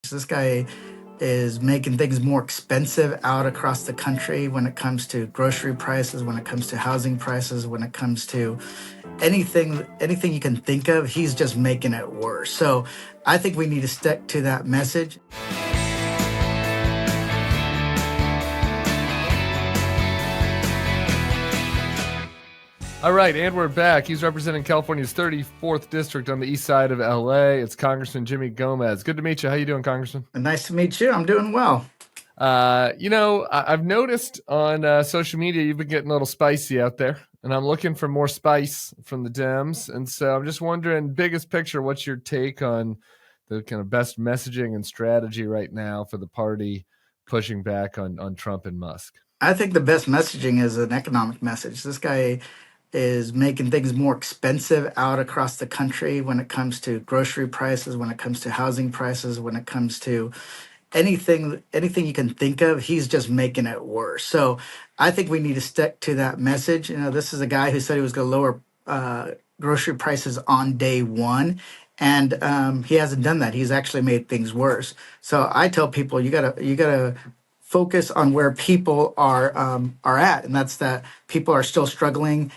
This guy is making things more expensive out across the country when it comes to grocery prices, when it comes to housing prices, when it comes to anything you can think of. He's just making it worse. So I think we need to stick to that message. All right, and we're back. He's representing California's 34th district on the east side of LA. It's Congressman Jimmy Gomez. Good to meet you. How you doing, Congressman? Nice to meet you. I'm doing well. I've noticed on social media you've been getting a little spicy out there, and I'm looking for more spice from the Dems. And so I'm just wondering, biggest picture, what's your take on the kind of best messaging and strategy right now for the party pushing back on Trump and Musk? I think the best messaging is an economic message. This guy is making things more expensive out across the country when it comes to grocery prices, when it comes to housing prices, when it comes to anything you can think of. He's just making it worse. So I think we need to stick to that message. This is a guy who said he was going to lower grocery prices on day one, and he hasn't done that. He's actually made things worse. So I tell people, you gotta focus on where people are at, and that's that people are still struggling.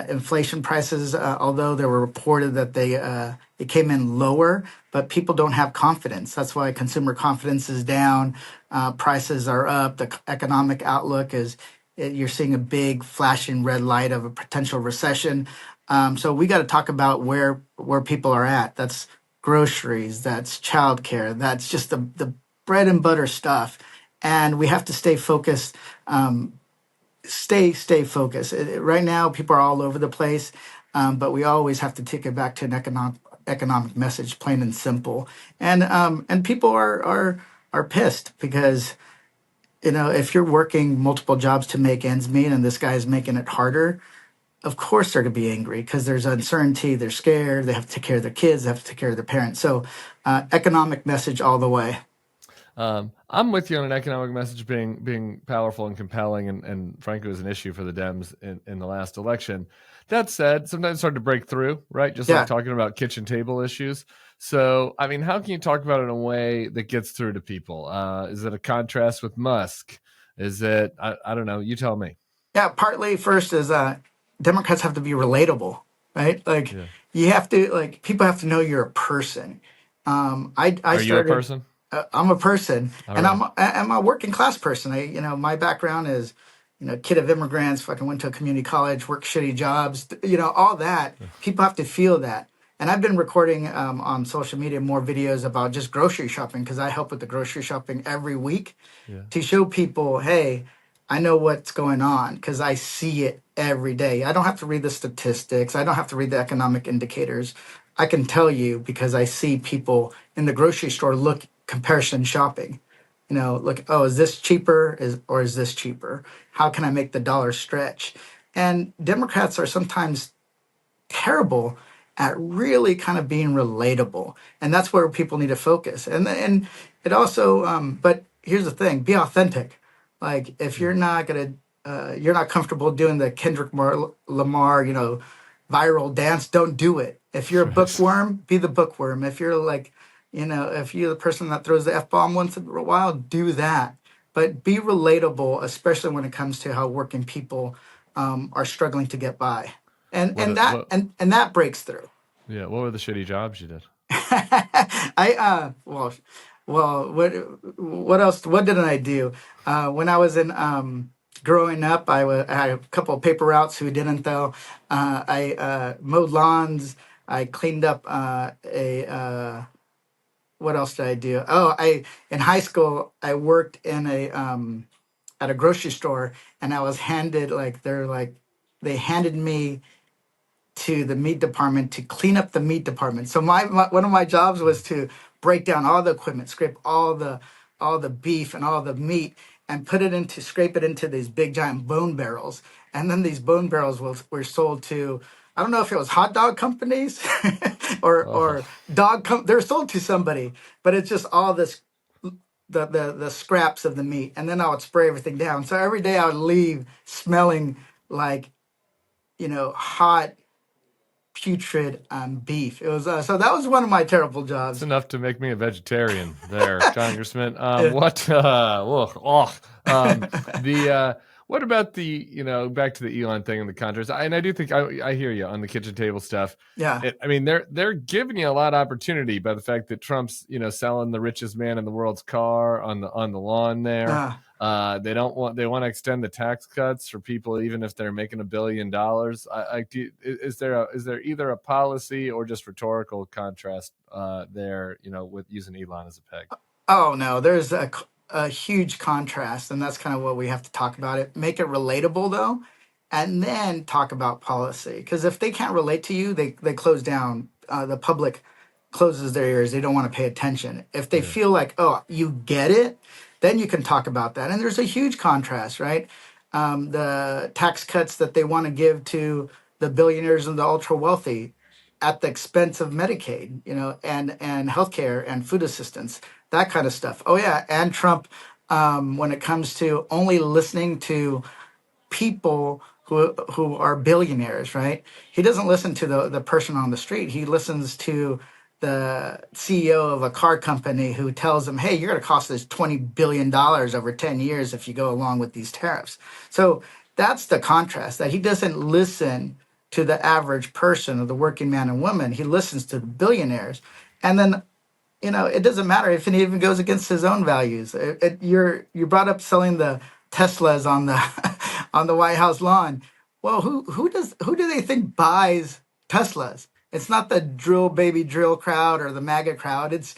Inflation prices, although they were reported that it came in lower, but people don't have confidence. That's why consumer confidence is down. Prices are up. The economic outlook you're seeing a big flashing red light of a potential recession. So we got to talk about where people are at. That's groceries. That's childcare. That's just the bread and butter stuff. And we have to stay focused. Stay focused. Right now, people are all over the place, but we always have to take it back to an economic message, plain and simple. And people are pissed because if you're working multiple jobs to make ends meet, and this guy is making it harder, of course they're going to be angry because there's uncertainty. They're scared. They have to take care of their kids. They have to take care of their parents. So, economic message all the way. I'm with you on an economic message being powerful and compelling, and frankly was an issue for the Dems in the last election. That said, sometimes it's hard to break through, right? Just like talking about kitchen table issues. So, I mean, how can you talk about it in a way that gets through to people? Is it a contrast with Musk? Is it, I don't know, you tell me. Yeah, partly first is Democrats have to be relatable, right? Like you have to, people have to know you're a person. Are you a person? I'm a person, All and right. I'm a working class person. My background is, kid of immigrants. Fucking went to a community college, worked shitty jobs. All that. People have to feel that. And I've been recording on social media more videos about just grocery shopping because I help with the grocery shopping every week to show people, hey, I know what's going on because I see it every day. I don't have to read the statistics. I don't have to read the economic indicators. I can tell you because I see people in the grocery store comparison shopping. Look, oh, is this cheaper or is this cheaper? How can I make the dollar stretch? And Democrats are sometimes terrible at really kind of being relatable. And that's where people need to focus. And it also, but here's the thing, be authentic. Like if you're not you're not comfortable doing the Kendrick Lamar, viral dance, don't do it. If you're a bookworm, be the bookworm. If you're if you're the person that throws the F-bomb once in a while, do that. But be relatable, especially when it comes to how working people are struggling to get by. And that breaks through. Yeah, what were the shitty jobs you did? What else? What did I do? When I was in growing up, I had a couple of paper routes who didn't though. I mowed lawns. I cleaned up what else did I do? Oh, in high school I worked in at a grocery store, and I was handed they handed me to the meat department to clean up the meat department. So my one of my jobs was to break down all the equipment, scrape all the beef and all the meat, and scrape it into these big giant bone barrels. And then these bone barrels were sold to, I don't know if it was hot dog companies or they're sold to somebody, but it's just all this the scraps of the meat, and then I would spray everything down. So every day I would leave smelling like hot putrid beef. It was so that was one of my terrible It's jobs. enough to make me a vegetarian there, Congressman. Yeah. The what about the, back to the Elon thing and the contrast? And I do think I hear you on the kitchen table stuff. Yeah. I mean, they're giving you a lot of opportunity by the fact that Trump's, selling the richest man in the world's car on the lawn there. They want to extend the tax cuts for people even if they're making $1 billion. Is there either a policy or just rhetorical contrast there, with using Elon as a peg? Oh no, there's a huge contrast, and that's kind of what we have to talk about. It make it relatable though, and then talk about policy. Because if they can't relate to you, they close down. The public closes their ears. They don't want to pay attention. If they feel like, oh, you get it, then you can talk about that. And there's a huge contrast, right? The tax cuts that they want to give to the billionaires and the ultra wealthy at the expense of Medicaid, and healthcare and food assistance, that kind of stuff. Oh yeah, and Trump, when it comes to only listening to people who are billionaires, right? He doesn't listen to the person on the street. He listens to the CEO of a car company who tells him, hey, you're going to cost us $20 billion over 10 years if you go along with these tariffs. So that's the contrast, that he doesn't listen to the average person or the working man and woman. He listens to the billionaires. And then, it doesn't matter if it even goes against his own values. You brought up selling the Teslas on the on the White House lawn. Well, who do they think buys Teslas? It's not the drill baby drill crowd or the MAGA crowd. It's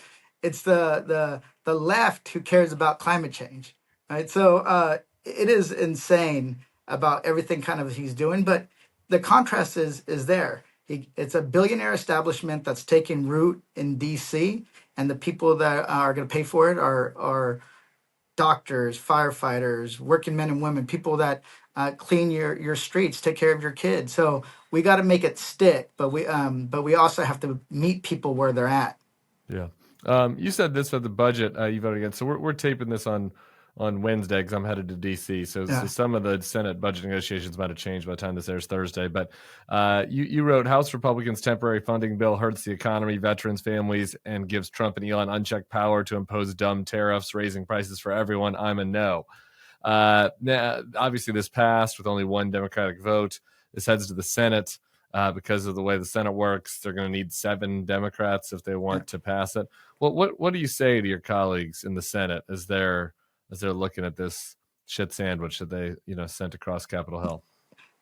the left who cares about climate change, right? So it is insane about everything kind of he's doing, but the contrast is there. It's a billionaire establishment that's taking root in D.C., and the people that are going to pay for it are doctors, firefighters, working men and women, people that clean your streets, take care of your kids. So we got to make it stick, but we also have to meet people where they're at. Yeah. You said this for the budget you voted against. So we're taping this on Wednesday because I'm headed to D.C. So some of the Senate budget negotiations might have changed by the time this airs Thursday. But you wrote, House Republicans' temporary funding bill hurts the economy, veterans, families, and gives Trump and Elon unchecked power to impose dumb tariffs, raising prices for everyone. I'm a no. Now, obviously, this passed with only one Democratic vote. This heads to the Senate. Because of the way the Senate works, they're going to need 7 Democrats if they want to pass it. Well, what do you say to your colleagues in the Senate as they're looking at this shit sandwich that they sent across Capitol Hill?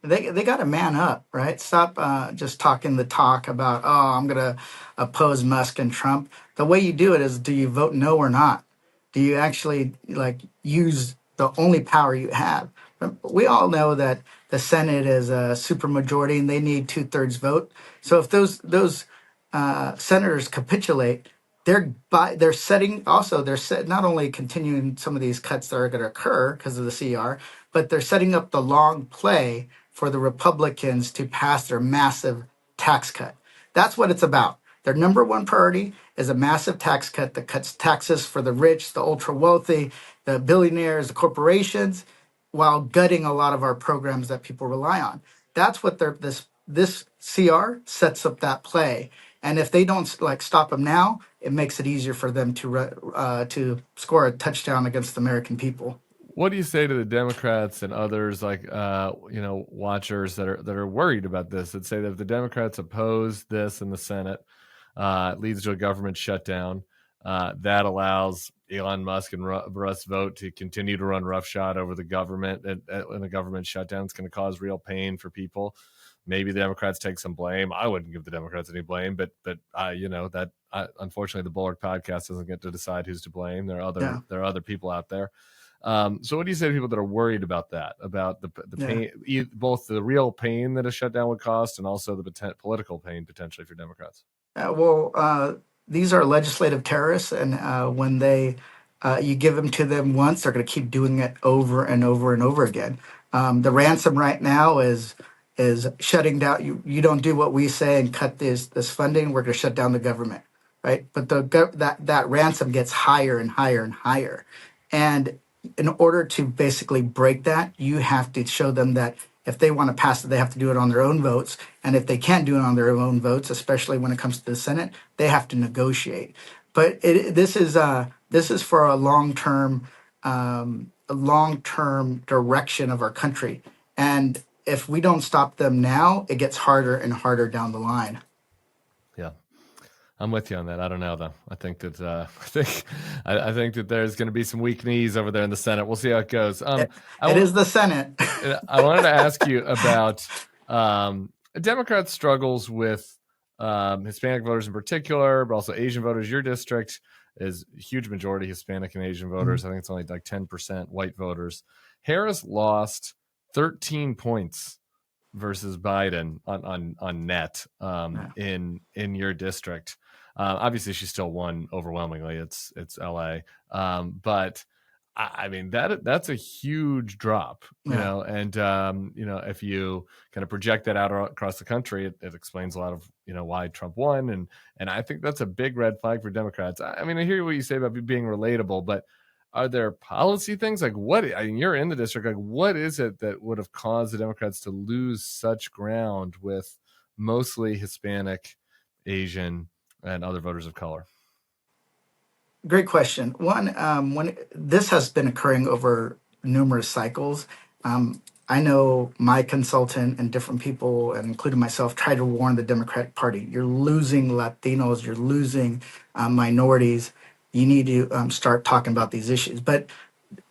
They got to man up, right? Stop just talking the talk about, oh, I'm going to oppose Musk and Trump. The way you do it is, do you vote no or not? Do you actually use the only power you have? We all know that the Senate is a supermajority and they need 2/3 vote. So if those senators capitulate, they're not only continuing some of these cuts that are going to occur because of the CR, but they're setting up the long play for the Republicans to pass their massive tax cut. That's what it's about. Their number one priority is a massive tax cut that cuts taxes for the rich, the ultra wealthy, the billionaires, the corporations, while gutting a lot of our programs that people rely on. That's what this CR sets up that play. And if they don't stop them now, it makes it easier for them to score a touchdown against the American people. What do you say to the Democrats and others watchers that are worried about this, that say that if the Democrats oppose this in the Senate, it leads to a government shutdown? That allows Elon Musk and Russ Vogt to continue to run roughshod over the government, and a government shutdown is going to cause real pain for people. Maybe the Democrats take some blame. I wouldn't give the Democrats any blame, but unfortunately, the Bulwark podcast doesn't get to decide who's to blame. There are other people out there. So what do you say to people that are worried about that, about the pain, both the real pain that a shutdown would cost and also the political pain potentially for Democrats? These are legislative terrorists, and when you give them to them once, they're going to keep doing it over and over and over again. The ransom right now is shutting down. You don't do what we say and cut this funding, we're going to shut down the government, right? But that ransom gets higher and higher and higher, and in order to basically break that, you have to show them that if they want to pass it, they have to do it on their own votes. And if they can't do it on their own votes, especially when it comes to the Senate, they have to negotiate. But this is for a long term direction of our country. And if we don't stop them now, it gets harder and harder down the line. Yeah. I'm with you on that. I don't know though. I think that I think that there's going to be some weak knees over there in the Senate. We'll see how it goes. It is the Senate. I wanted to ask you about Democrats' struggles with Hispanic voters in particular, but also Asian voters. Your district is a huge majority Hispanic and Asian voters. I think it's only like 10% white voters. Harris lost 13 points versus Biden on net in your district. Obviously, she still won overwhelmingly. It's LA, but I mean that's a huge drop, you know. And if you kind of project that out across the country, it explains a lot of why Trump won, and I think that's a big red flag for Democrats. I mean, I hear what you say about being relatable, but are there policy things like what? I mean, you're in the district. Like, what is it that would have caused the Democrats to lose such ground with mostly Hispanic, Asian, and other voters of color? Great question. One, when this has been occurring over numerous cycles, I know my consultant and different people, and including myself, try to warn the Democratic Party. You're losing Latinos. You're losing minorities. You need to start talking about these issues. But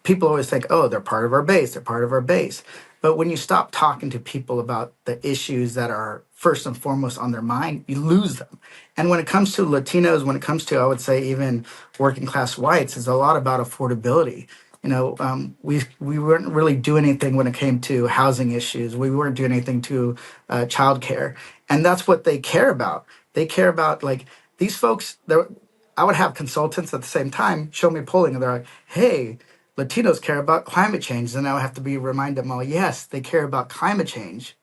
people always think, oh, they're part of our base. They're part of our base. But when you stop talking to people about the issues that are first and foremost on their mind, you lose them. And when it comes to Latinos, when it comes to, I would say, even working class whites, it's a lot about affordability. We weren't really doing anything when it came to housing issues. We weren't doing anything to childcare, and that's what they care about. They care about like these folks. I would have consultants at the same time show me polling, and they're like, "Hey, Latinos care about climate change," and I would have to be reminded them all, yes, they care about climate change,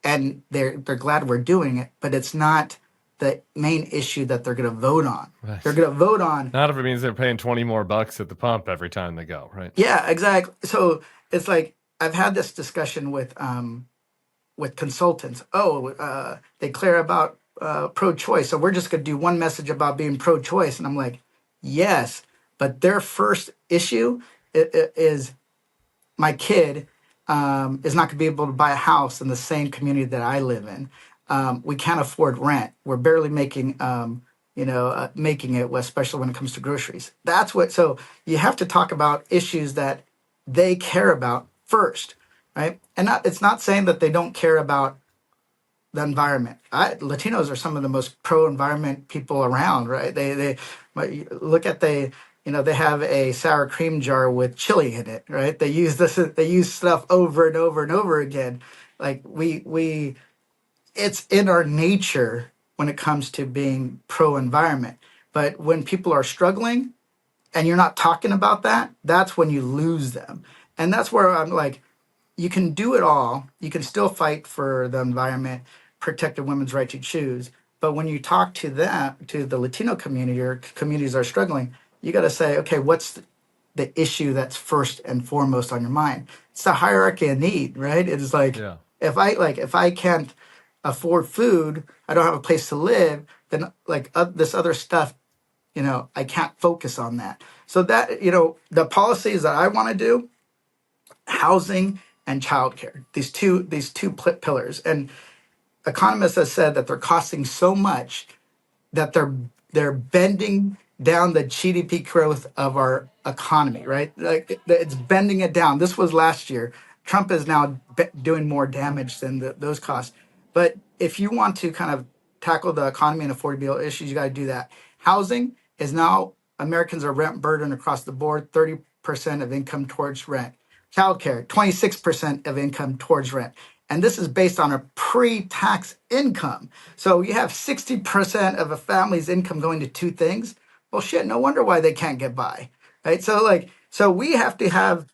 and they're glad we're doing it, but it's not the main issue that they're going to vote on. Right. They're going to vote on. Not if it means they're paying $20 more at the pump every time they go, right? Yeah, exactly. So it's like I've had this discussion with consultants. Oh, they care about pro-choice, so we're just going to do one message about being pro-choice, and I'm like, yes, but their first issue is my kid is not going to be able to buy a house in the same community that I live in. We can't afford rent. We're barely making making it, especially when it comes to groceries. That's what. So you have to talk about issues that they care about first, right? And it's not saying that they don't care about the environment. Latinos are some of the most pro-environment people around, right? They look at they have a sour cream jar with chili in it, right? They use stuff over and over and over again. Like it's in our nature when it comes to being pro-environment. But when people are struggling and you're not talking about that, that's when you lose them. And that's where I'm like, you can do it all. You can still fight for the environment, protect the women's right to choose. But when you talk to the Latino community or communities that are struggling, you got to say, okay, what's the issue that's first and foremost on your mind? It's the hierarchy of need, right? It's like, if I can't afford food, I don't have a place to live, then this other stuff, I can't focus on that. So that, the policies that I want to do, housing and childcare, these two pillars. And economists have said that they're costing so much that they're bending down the GDP growth of our economy, right? Like it's bending it down. This was last year. Trump is now doing more damage than those costs. But if you want to kind of tackle the economy and affordability issues, you got to do that. Housing is now, Americans are rent burdened across the board, 30% of income towards rent. Childcare, 26% of income towards rent. And this is based on a pre-tax income. So you have 60% of a family's income going to two things. Well, shit, no wonder why they can't get by, right? So we have to have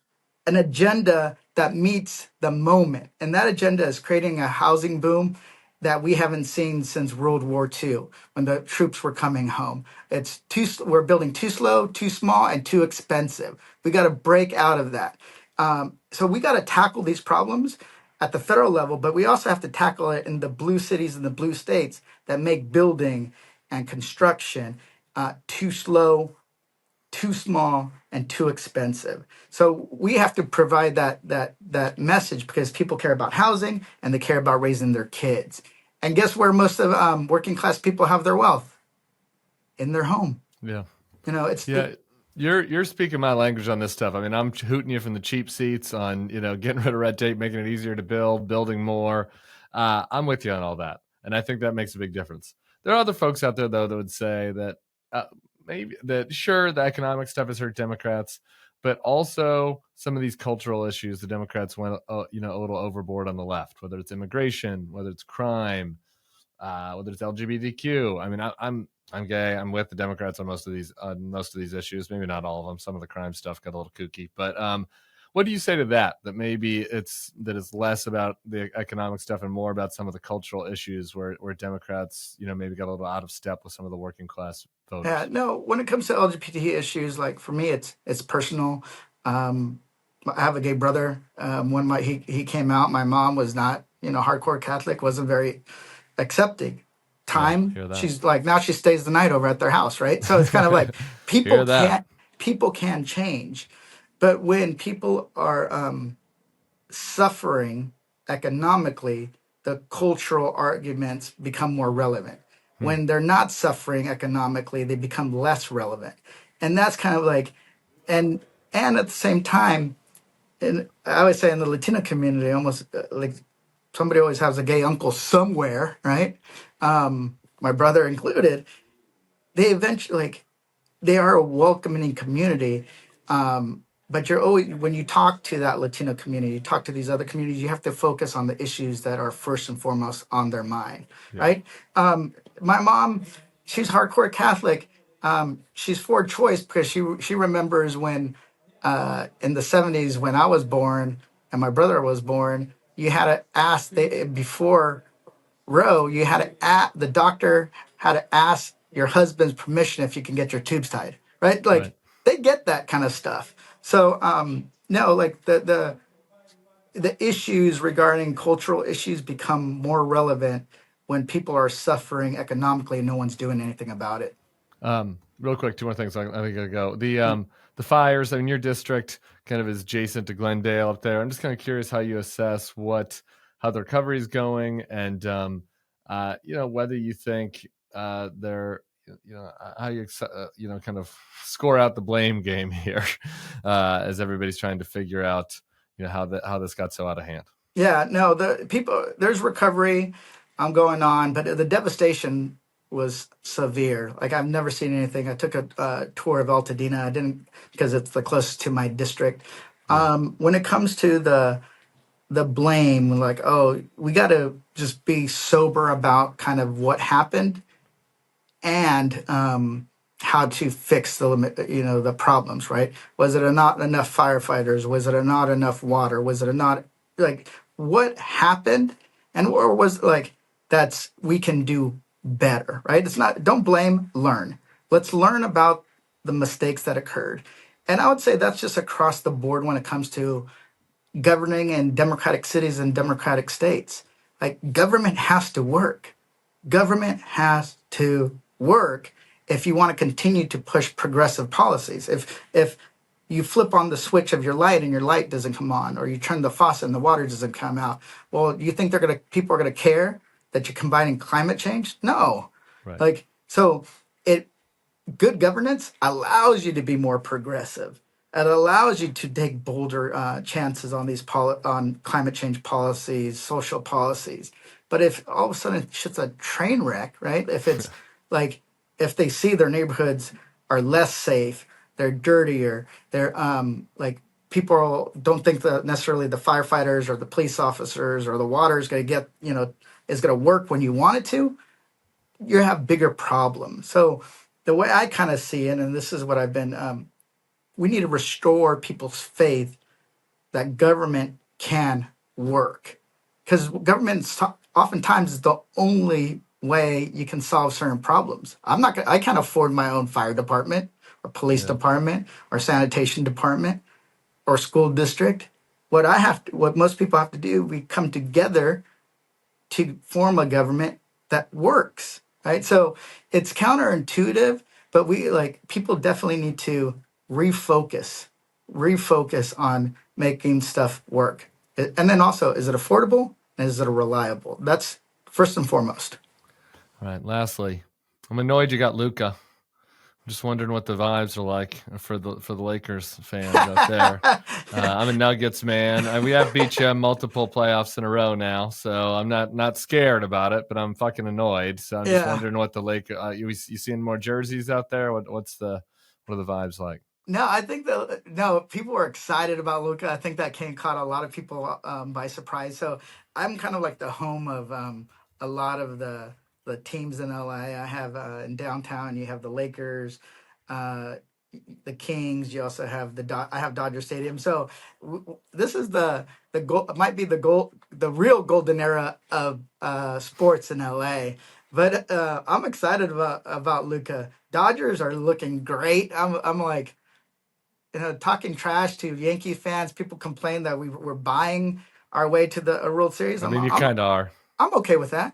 an agenda that meets the moment. And that agenda is creating a housing boom that we haven't seen since World War II when the troops were coming home. We're building too slow, too small, and too expensive. We got to break out of that. So we got to tackle these problems. at the federal level, but we also have to tackle it in the blue cities and the blue states that make building and construction too slow, too small, and too expensive. So we have to provide that message because people care about housing and they care about raising their kids. And guess where most of working class people have their wealth? In their home. Yeah. It's Yeah. You're speaking my language on this stuff. I mean, I'm hooting you from the cheap seats on, getting rid of red tape, making it easier to build, building more. I'm with you on all that. And I think that makes a big difference. There are other folks out there, though, that would say that maybe that, sure, the economic stuff has hurt Democrats, but also some of these cultural issues, the Democrats went, a little overboard on the left, whether it's immigration, whether it's crime, whether it's LGBTQ. I mean, I'm gay. I'm with the Democrats on most of these issues. Maybe not all of them. Some of the crime stuff got a little kooky. But what do you say to that? That maybe it's less about the economic stuff and more about some of the cultural issues where Democrats, maybe got a little out of step with some of the working class voters. Yeah, no. When it comes to LGBT issues, like for me, it's personal. I have a gay brother. When he came out, my mom was not, hardcore Catholic, wasn't very accepting. She's like, now she stays the night over at their house, right? So it's kind of like people can change, but when people are suffering economically, the cultural arguments become more relevant. When they're not suffering economically, they become less relevant, and that's kind of like, and at the same time, and I always say in the Latino community, almost like somebody always has a gay uncle somewhere, right? My brother included. They eventually, they are a welcoming community. But you're always, when you talk to that Latino community, you talk to these other communities, you have to focus on the issues that are first and foremost on their mind, right? My mom, she's hardcore Catholic. She's for choice because she remembers when in the 70s when I was born and my brother was born, you had to ask before Roe, you had to the doctor had to ask your husband's permission if you can get your tubes tied, right? Like they get that kind of stuff. So no, like the issues regarding cultural issues become more relevant when people are suffering economically and no one's doing anything about it. Real quick, two more things. I think I gotta go. The fires in your district kind of is adjacent to Glendale up there. I'm just kind of curious how you assess how the recovery is going, and whether you think they're how you kind of score out the blame game here as everybody's trying to figure out how this got so out of hand. Yeah, no, there's recovery going on, but the devastation was severe. Like I've never seen anything. I took a tour of Altadena. I didn't because it's the closest to my district. When it comes to the blame, like, oh, we got to just be sober about kind of what happened and how to fix the problems, right? Was it not enough firefighters? Was it not enough water? Was it not like what happened? Or was like we can do better, right? It's not, don't blame, learn. Let's learn about the mistakes that occurred. And I would say that's just across the board when it comes to governing in democratic cities and democratic states. Like government has to work. Government has to work if you want to continue to push progressive policies. If you flip on the switch of your light and your light doesn't come on, or you turn the faucet and the water doesn't come out, well, do you think people are gonna care that you're combining climate change? No. Right. Like so, good governance allows you to be more progressive. It allows you to take bolder chances on on climate change policies, social policies. But if all of a sudden it's just a train wreck, right? If it's like if they see their neighborhoods are less safe, they're dirtier, they're like people don't think that necessarily the firefighters or the police officers or the water is going to get is going to work when you want it to, you have bigger problems. So the way I kind of see it, and this is what I've been, we need to restore people's faith that government can work, because government oftentimes is the only way you can solve certain problems. I can't afford my own fire department or police department or sanitation department or school district. what most people have to do, we come together to form a government that works, right? So it's counterintuitive, but people definitely need to refocus, refocus on making stuff work. And then also, is it affordable and is it reliable? That's first and foremost. All right. Lastly, I'm annoyed you got Luka. I'm just wondering what the vibes are like for the Lakers fans out there. I'm a Nuggets man. We have beat you multiple playoffs in a row now, so I'm not scared about it, but I'm fucking annoyed. So I'm just wondering what the you seeing more jerseys out there? What are the vibes like? No, I think people were excited about Luka. I think that caught a lot of people by surprise. So I'm kind of like the home of a lot of the teams in LA. I have in downtown. You have the Lakers, uh, the Kings. You also have I have Dodger Stadium. So this is the goal. Might be the real golden era of sports in LA. But I'm excited about Luka. Dodgers are looking great. I'm like, talking trash to Yankee fans. People complain that we're buying our way to the World Series. I mean, you kind of are. I'm okay with that.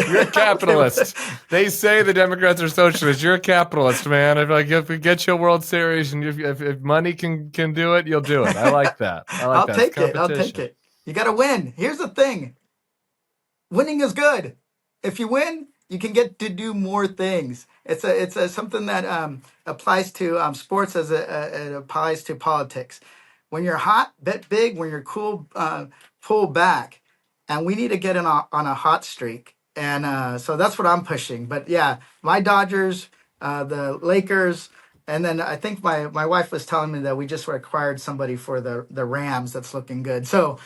You're a capitalist. They say the Democrats are socialists. You're a capitalist, man. If we get you a World Series and if money can do it, you'll do it. I like that. I'll take it. I'll take it. You got to win. Here's the thing. Winning is good. If you win, you can get to do more things. It's something that applies to sports as it applies to politics. When you're hot, bet big. When you're cool, pull back. And we need to get on a hot streak. And so that's what I'm pushing. But yeah, my Dodgers, the Lakers, and then I think my wife was telling me that we just acquired somebody for the Rams that's looking good. So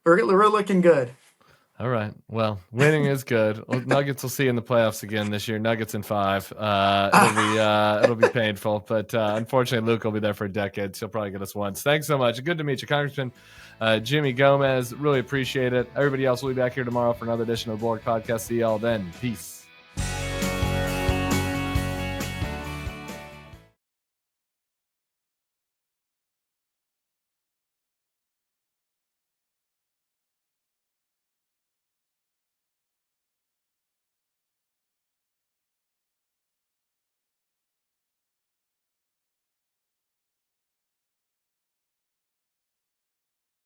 we're looking good. All right. Well, winning is good. Nuggets will see you in the playoffs again this year. Nuggets in 5. It'll be painful, but unfortunately, Luke will be there for a decade. So he'll probably get us once. Thanks so much. Good to meet you, Congressman Jimmy Gomez. Really appreciate it. Everybody else will be back here tomorrow for another edition of the Bulwark Podcast. See y'all then. Peace.